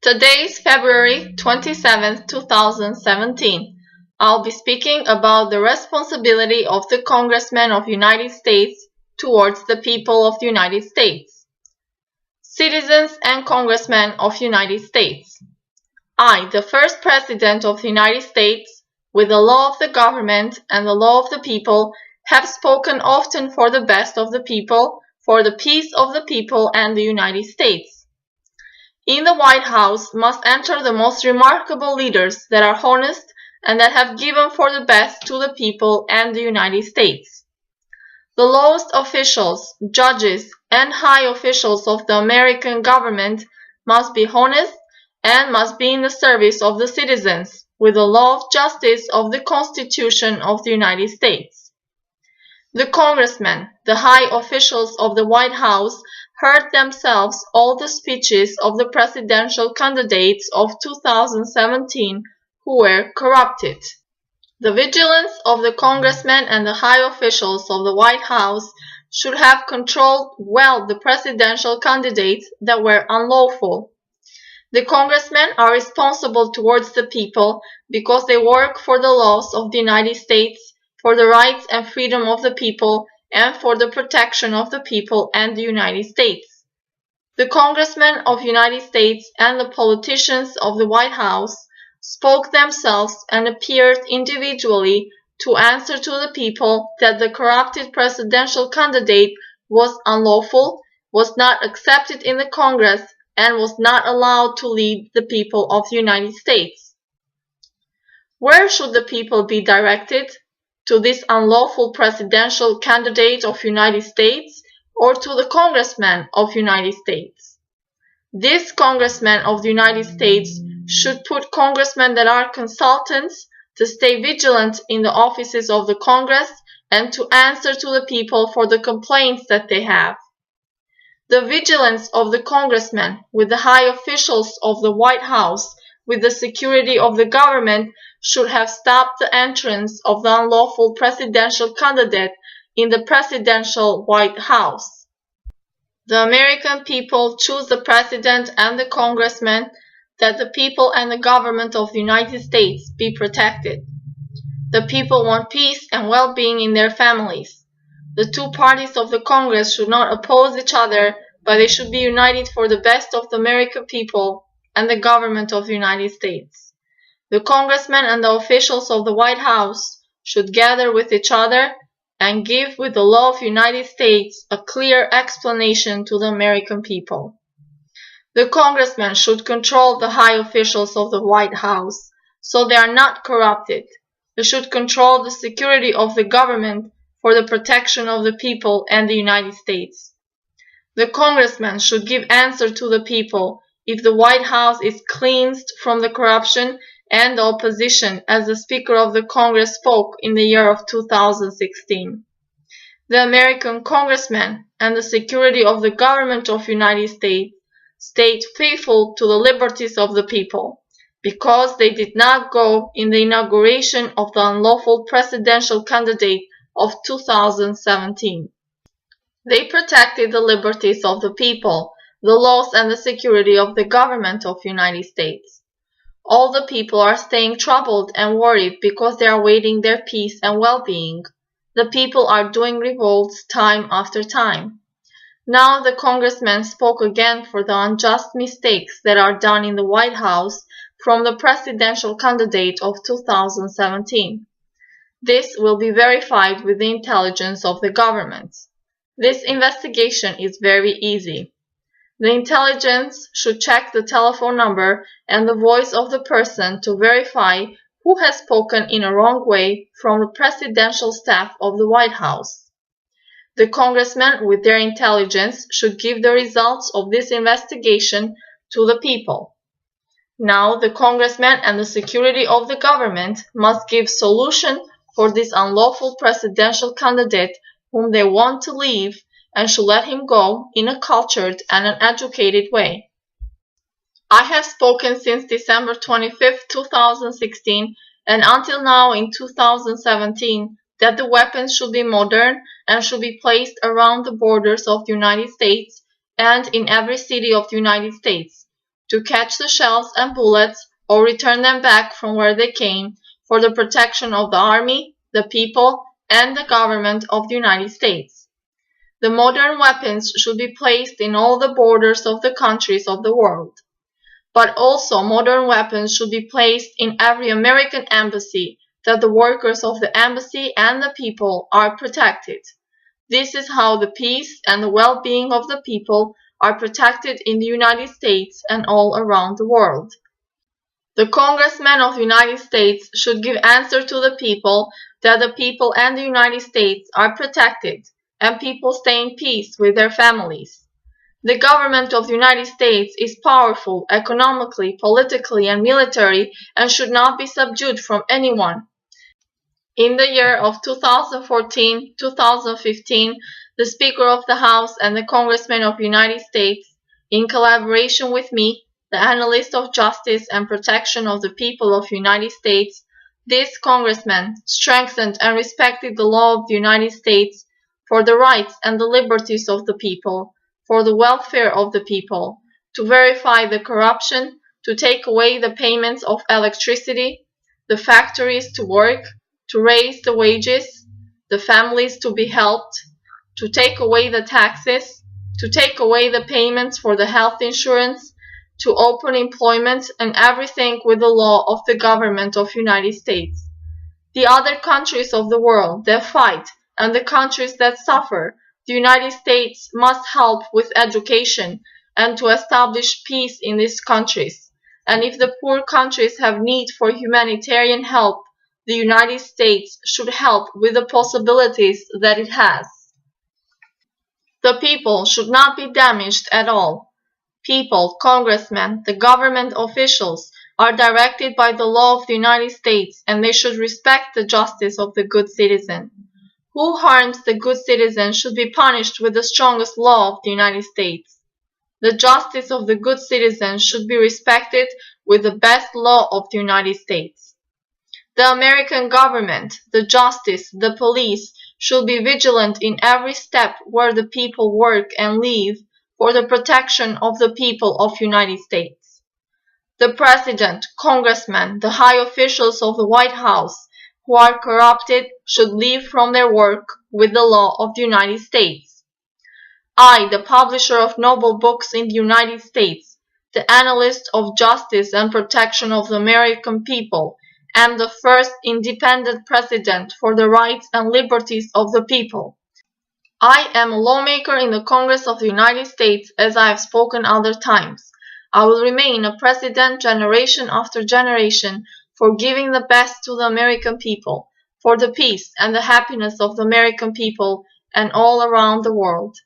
Today is February 27th, 2017. I'll be speaking about the responsibility of the Congressmen of the United States towards the people of the United States. Citizens and Congressmen of the United States. I, the first President of the United States, with the law of the government and the law of the people, have spoken often for the best of the people, for the peace of the people and the United States. In the White House must enter the most remarkable leaders that are honest and that have given for the best to the people and the United States. The lowest officials, judges, and high officials of the American government must be honest and must be in the service of the citizens, with the law of justice of the Constitution of the United States. The congressmen, the high officials of the White House, heard themselves all the speeches of the presidential candidates of 2017 who were corrupted. The vigilance of the congressmen and the high officials of the White House should have controlled well the presidential candidates that were unlawful. The congressmen are responsible towards the people because they work for the laws of the United States, for the rights and freedom of the people, and for the protection of the people and the United States. The congressmen of the United States and the politicians of the White House spoke themselves and appeared individually to answer to the people that the corrupted presidential candidate was unlawful, was not accepted in the Congress, and was not allowed to lead the people of the United States. Where should the people be directed? To this unlawful presidential candidate of the United States or to the congressmen of the United States? These congressmen of the United States should put congressmen that are consultants to stay vigilant in the offices of the Congress and to answer to the people for the complaints that they have. The vigilance of the congressmen with the high officials of the White House with the security of the government should have stopped the entrance of the unlawful presidential candidate in the presidential White House. The American people choose the president and the congressmen that the people and the government of the United States be protected. The people want peace and well-being in their families. The two parties of the Congress should not oppose each other, but they should be united for the best of the American people and the government of the United States. The congressmen and the officials of the White House should gather with each other and give with the law of the United States a clear explanation to the American people. The congressmen should control the high officials of the White House so they are not corrupted. They should control the security of the government for the protection of the people and the United States. The congressmen should give answer to the people if the White House is cleansed from the corruption and the opposition, as the Speaker of the Congress spoke in the year of 2016. The American congressmen and the security of the government of the United States stayed faithful to the liberties of the people, because they did not go in the inauguration of the unlawful presidential candidate of 2017. They protected the liberties of the people, the laws and the security of the government of the United States. All the people are staying troubled and worried because they are waiting their peace and well-being. The people are doing revolts time after time. Now the congressmen spoke again for the unjust mistakes that are done in the White House from the presidential candidate of 2017. This will be verified with the intelligence of the government. This investigation is very easy. The intelligence should check the telephone number and the voice of the person to verify who has spoken in a wrong way from the presidential staff of the White House. The congressmen with their intelligence should give the results of this investigation to the people. Now the congressmen and the security of the government must give solution for this unlawful presidential candidate whom they want to leave and should let him go in a cultured and an educated way. I have spoken since December 25, 2016 and until now in 2017 that the weapons should be modern and should be placed around the borders of the United States and in every city of the United States, to catch the shells and bullets or return them back from where they came for the protection of the army, the people, and the government of the United States. The modern weapons should be placed in all the borders of the countries of the world. But also modern weapons should be placed in every American embassy, that the workers of the embassy and the people are protected. This is how the peace and the well-being of the people are protected in the United States and all around the world. The Congressmen of the United States should give answer to the people that the people and the United States are protected and people stay in peace with their families. The government of the United States is powerful economically, politically, and militarily and should not be subdued from anyone. In the year of 2014-2015, the Speaker of the House and the Congressmen of the United States, in collaboration with me, the Analyst of Justice and Protection of the People of the United States, these congressmen strengthened and respected the law of the United States for the rights and the liberties of the people, for the welfare of the people, to verify the corruption, to take away the payments of electricity, the factories to work, to raise the wages, the families to be helped, to take away the taxes, to take away the payments for the health insurance, to open employment and everything with the law of the government of the United States. The other countries of the world that fight and the countries that suffer, the United States must help with education and to establish peace in these countries. And if the poor countries have need for humanitarian help, the United States should help with the possibilities that it has. The people should not be damaged at all. People, congressmen, the government officials are directed by the law of the United States and they should respect the justice of the good citizen. Who harms the good citizen should be punished with the strongest law of the United States. The justice of the good citizen should be respected with the best law of the United States. The American government, the justice, the police should be vigilant in every step where the people work and live for the protection of the people of the United States. The president, congressmen, the high officials of the White House who are corrupted should leave from their work with the law of the United States. I, the publisher of noble books in the United States, the analyst of justice and protection of the American people, am the first independent president for the rights and liberties of the people. I am a lawmaker in the Congress of the United States, as I have spoken other times. I will remain a president generation after generation for giving the best to the American people, for the peace and the happiness of the American people and all around the world.